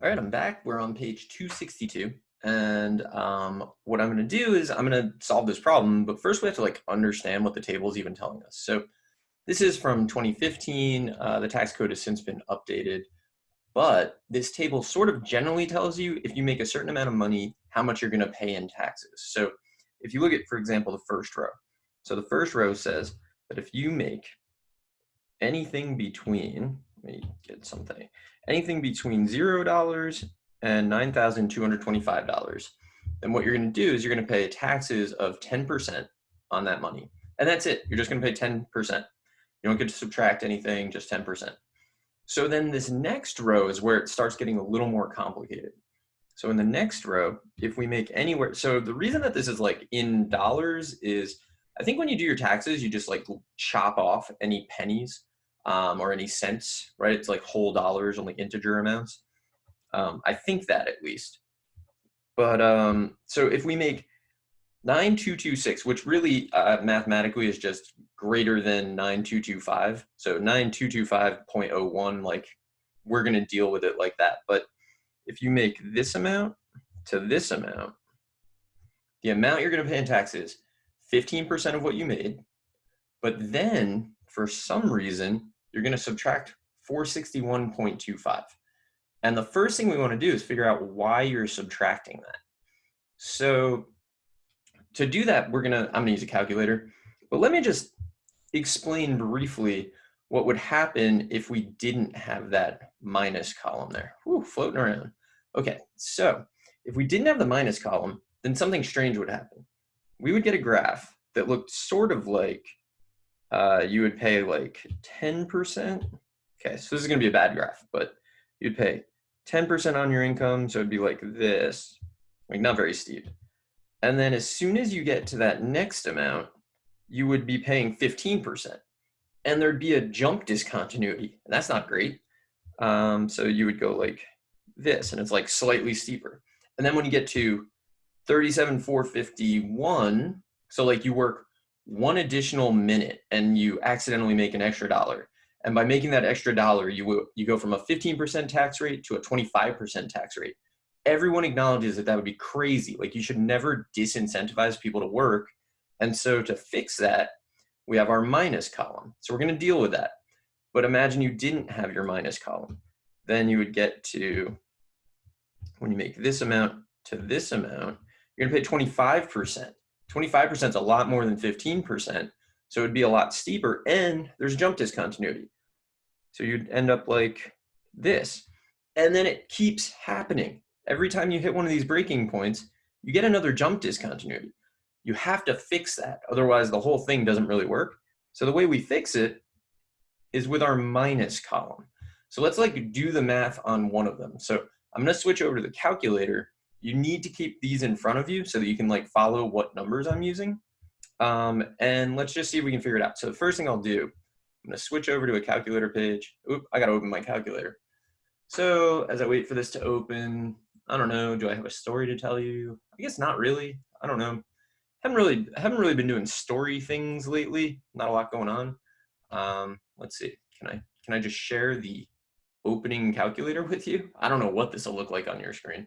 All right, I'm back. We're on page 262. And what I'm going to do is I'm going to solve this problem. But first, we have to understand what the table is even telling us. So this is from 2015. The tax code has since been updated. But this table sort of generally tells you if you make a certain amount of money, how much you're going to pay in taxes. So if you look at, for example, the first row. So the first row says that if you make anything between, let me get something, anything between $0 and $9,225, then what you're going to do is you're going to pay taxes of 10% on that money. And that's it. You're just going to pay 10%. You don't get to subtract anything, just 10%. So then this next row is where it starts getting a little more complicated. So in the next row, if we make anywhere, so the reason that this is in dollars is I think when you do your taxes, you just chop off any pennies or any cents, right? It's like whole dollars, only integer amounts. I think that at least. But so if we make 9226, which really mathematically is just greater than 9225, so 9225.01, we're going to deal with it like that. But if you make this amount to this amount, the amount you're going to pay in taxes, 15% of what you made, but then for some reason, you're going to subtract 461.25. And the first thing we want to do is figure out why you're subtracting that. So to do that, I'm going to use a calculator, but let me just explain briefly what would happen if we didn't have that minus column there. Whew, floating around. Okay, so if we didn't have the minus column, then something strange would happen. We would get a graph that looked sort of like you would pay 10%. Okay, so this is going to be a bad graph, but you'd pay 10% on your income, so it'd be like this, not very steep. And then as soon as you get to that next amount, you would be paying 15%. And there'd be a jump discontinuity, and that's not great. So you would go like this, and it's slightly steeper. And then when you get to 37,451, so you work one additional minute and you accidentally make an extra dollar. And by making that extra dollar, you go from a 15% tax rate to a 25% tax rate. Everyone acknowledges that would be crazy. You should never disincentivize people to work. And so to fix that, we have our minus column. So we're going to deal with that. But imagine you didn't have your minus column. Then you would get to, when you make this amount to this amount, you're going to pay 25%. 25% is a lot more than 15%. So it would be a lot steeper, and there's jump discontinuity. So you'd end up like this. And then it keeps happening. Every time you hit one of these breaking points, you get another jump discontinuity. You have to fix that. Otherwise, the whole thing doesn't really work. So the way we fix it is with our minus column. So let's do the math on one of them. So I'm going to switch over to the calculator. You need to keep these in front of you so that you can follow what numbers I'm using. And let's just see if we can figure it out. So the first thing I'll do, I'm going to switch over to a calculator page. Oop, I got to open my calculator. So as I wait for this to open, I don't know, do I have a story to tell you? I guess not really. I don't know. Haven't really been doing story things lately. Not a lot going on. Let's see. Can I just share the opening calculator with you? I don't know what this will look like on your screen.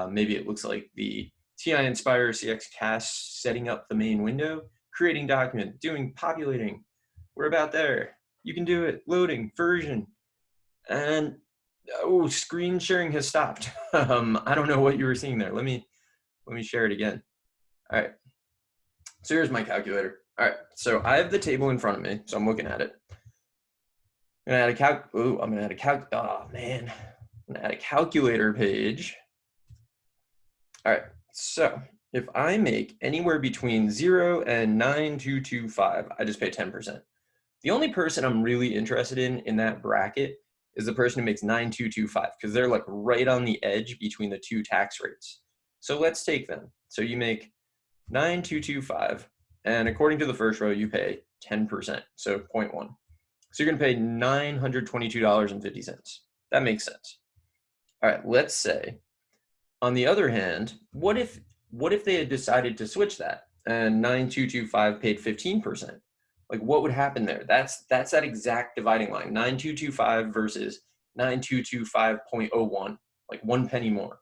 Maybe it looks like the TI Nspire CX Cast setting up the main window, creating document, doing populating. We're about there. You can do it. Loading, version. And oh, screen sharing has stopped. I don't know what you were seeing there. Let me share it again. All right. So here's my calculator. All right. So I have the table in front of me, so I'm looking at it. I'm gonna add a calculator page. All right. So if I make anywhere between 0 and 9225, I just pay 10%. The only person I'm really interested in that bracket is the person who makes 9225, because they're right on the edge between the two tax rates. So let's take them. So you make 9225, and according to the first row, you pay 10%, so 0.1. So you're going to pay $922.50. That makes sense. All right, let's say, on the other hand, what if they had decided to switch that and 9225 paid 15%? What would happen there? That's that exact dividing line, 9225 versus 9225.01. like 1 penny more.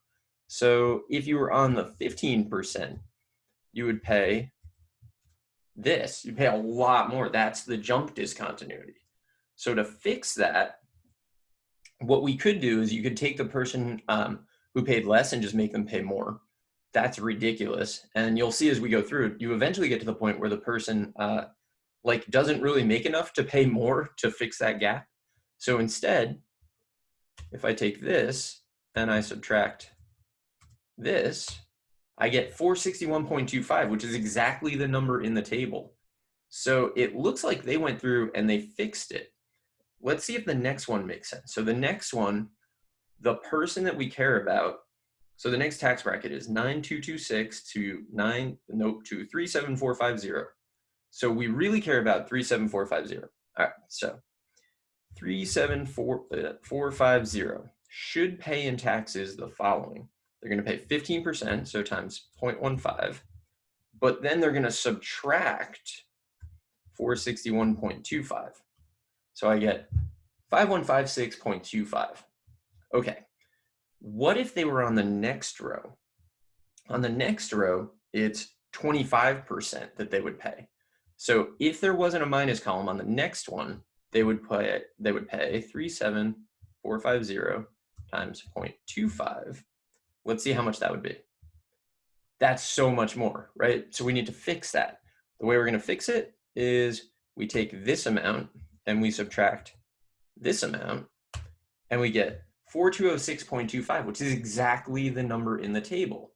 So if you were on the 15%, you would pay this. You pay a lot more. That's the jump discontinuity. So to fix that, what we could do is you could take the person who paid less and just make them pay more. That's ridiculous. And you'll see as we go through, you eventually get to the point where the person like doesn't really make enough to pay more to fix that gap. So instead, if I take this and I subtract this, I get 461.25, which is exactly the number in the table. So it looks like they went through and they fixed it. Let's see if the next one makes sense. So the next one, the person that we care about, so the next tax bracket is 9226 to 37450. So we really care about 37450. All right, so 37450 should pay in taxes the following. They're going to pay 15%, so times 0.15, but then they're going to subtract 461.25. So I get 5156.25. Okay, what if they were on the next row? On the next row, it's 25% that they would pay. So if there wasn't a minus column on the next one, they would pay 37450 times 0.25. Let's see how much that would be. That's so much more, right? So we need to fix that. The way we're going to fix it is we take this amount and we subtract this amount and we get 4206.25, which is exactly the number in the table.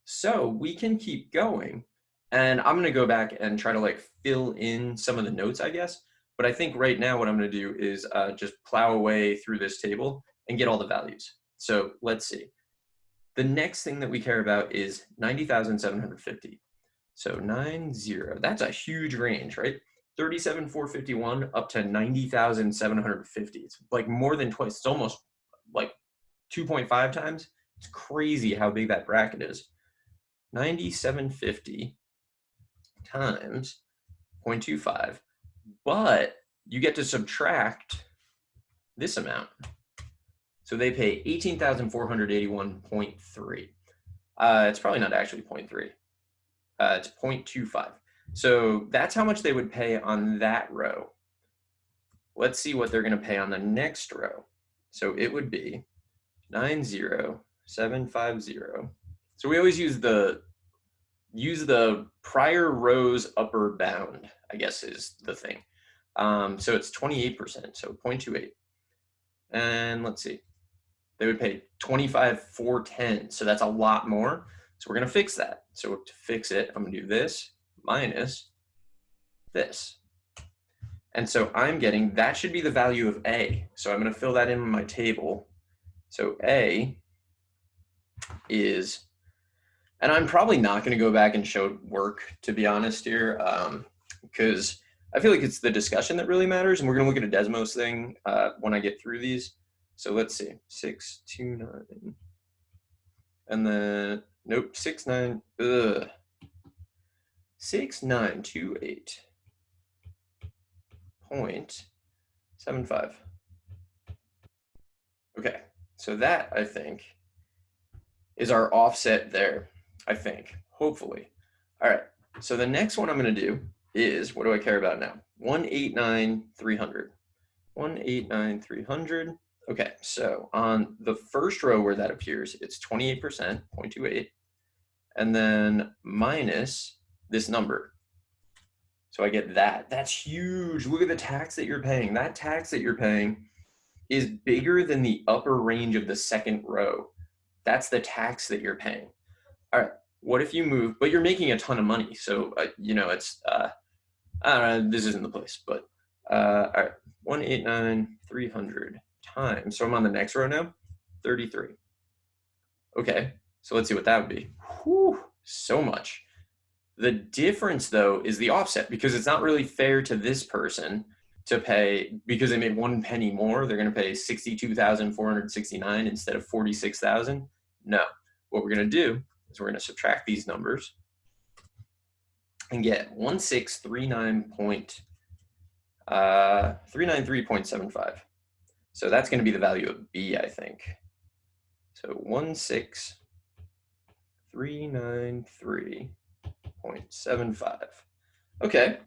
So we can keep going, and I'm going to go back and try to like fill in some of the notes, I guess. But I think right now what I'm going to do is just plow away through this table and get all the values. So let's see. The next thing that we care about is 90,750. So 90, that's a huge range, right? 37,451 up to 90,750. It's like more than twice. It's almost like 2.5 times. It's crazy how big that bracket is. 9,750 times 0.25, but you get to subtract this amount. So they pay 18,481.3. It's probably not actually 0.3. It's 0.25. So that's how much they would pay on that row. Let's see what they're going to pay on the next row. So it would be 90750. So we always use the prior row's upper bound, I guess is the thing. So it's 28%, so 0.28. And let's see. They would pay 25,410. So that's a lot more. So we're going to fix that. So to fix it, I'm going to do this minus this. And so I'm getting, that should be the value of A. So I'm going to fill that in my table. So A is, and I'm probably not going to go back and show work, to be honest here, because I feel like it's the discussion that really matters. And we're going to look at a Desmos thing when I get through these. So let's see, 629, and then, nope, 6928.75. Okay, so that, I think, is our offset there, I think, hopefully. All right, so the next one I'm gonna do is, what do I care about now? 189,300. 189,300. Okay, so on the first row where that appears, it's 28%, 0.28, and then minus this number. So I get that. That's huge. Look at the tax that you're paying. That tax that you're paying is bigger than the upper range of the second row. That's the tax that you're paying. All right, what if you move, but you're making a ton of money. So, you know, it's, I don't know, this isn't the place, but all right, 189,300 times, so I'm on the next row now, 33. Okay, so let's see what that would be. Whew, so much. The difference though is the offset, because it's not really fair to this person to pay, because they made 1 penny more, they're gonna pay 62,469 instead of 46,000. No, what we're gonna do is we're gonna subtract these numbers and get 1639.395. So that's going to be the value of B, I think. So 16393.75. Okay,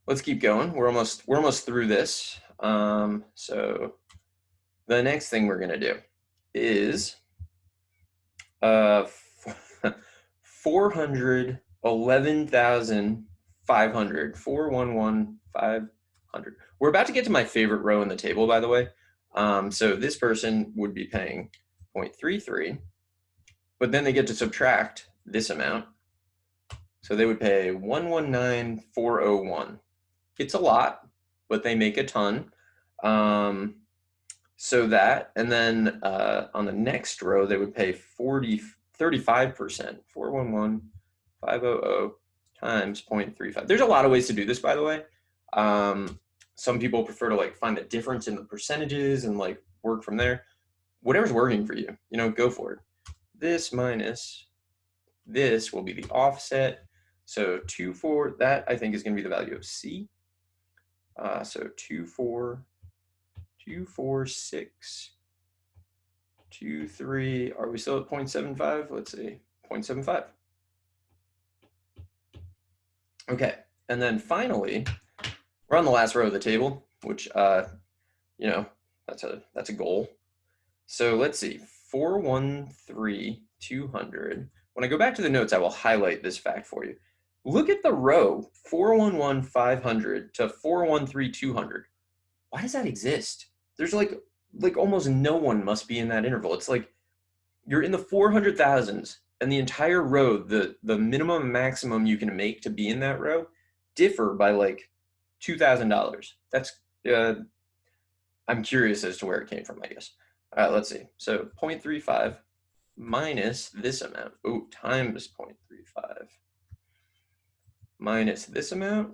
let's keep going. We're almost through this. So the next thing we're gonna do is 411,500. 411,500. We're about to get to my favorite row in the table, by the way. So this person would be paying 0.33, but then they get to subtract this amount. So they would pay 119,401. It's a lot, but they make a ton. So that, and then on the next row, they would pay 35%, 411,500 times 0.35. There's a lot of ways to do this, by the way. Some people prefer to like find the difference in the percentages and like work from there. Whatever's working for you, you know, go for it. This minus this will be the offset. So 24, that I think is going to be the value of C. So 24623. Are we still at 0.75? Let's see, 0.75. Okay, and then finally, we're on the last row of the table, which you know, that's a goal. So let's see, 413,200. When I go back to the notes, I will highlight this fact for you. Look at the row 411,500 to 413,200. Why does that exist? There's like almost no one must be in that interval. It's like you're in the 400,000s, and the entire row, the minimum and maximum you can make to be in that row differ by like $2,000. That's I'm curious as to where it came from, I guess. Let's see. So 0.35 minus this amount. Oh, times 0.35 minus this amount.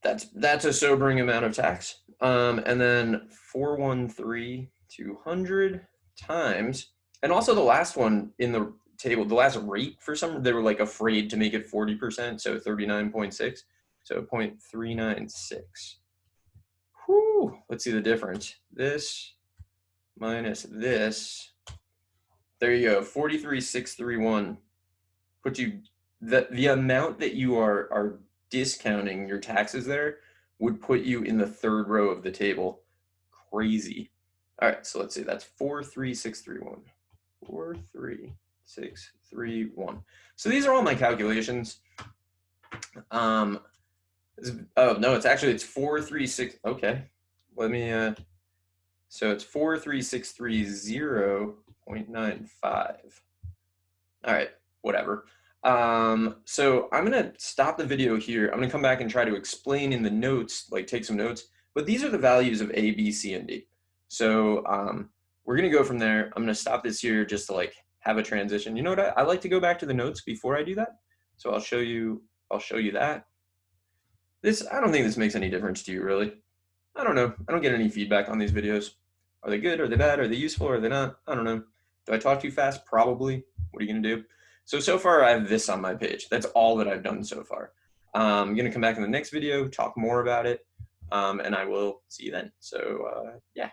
That's a sobering amount of tax. And then 413,200 times, and also the last one in the table, the last rate for some, they were like afraid to make it 40%, so 39.6, so 0.396. Whew, let's see the difference. This minus this, there you go, 43,631. Put you, the amount that you are discounting your taxes there would put you in the third row of the table. Crazy. All right, so let's see, that's 43631. 43631. So these are all my calculations. Oh no, it's 436. Okay, let me so it's 43630.95. All right, whatever. So I'm gonna stop the video here. I'm gonna come back and try to explain in the notes, like take some notes, but these are the values of A, B, C, and D. So we're gonna go from there. I'm gonna stop this here just to like have a transition. You know what, I like to go back to the notes before I do that. So I'll show you that. This, I don't think this makes any difference to you really. I don't know. I don't get any feedback on these videos. Are they good? Are they bad? Are they useful? Are they not? I don't know. Do I talk too fast? Probably. What are you gonna do? So far I have this on my page. That's all that I've done so far. I'm gonna come back in the next video, talk more about it, and I will see you then. So yeah.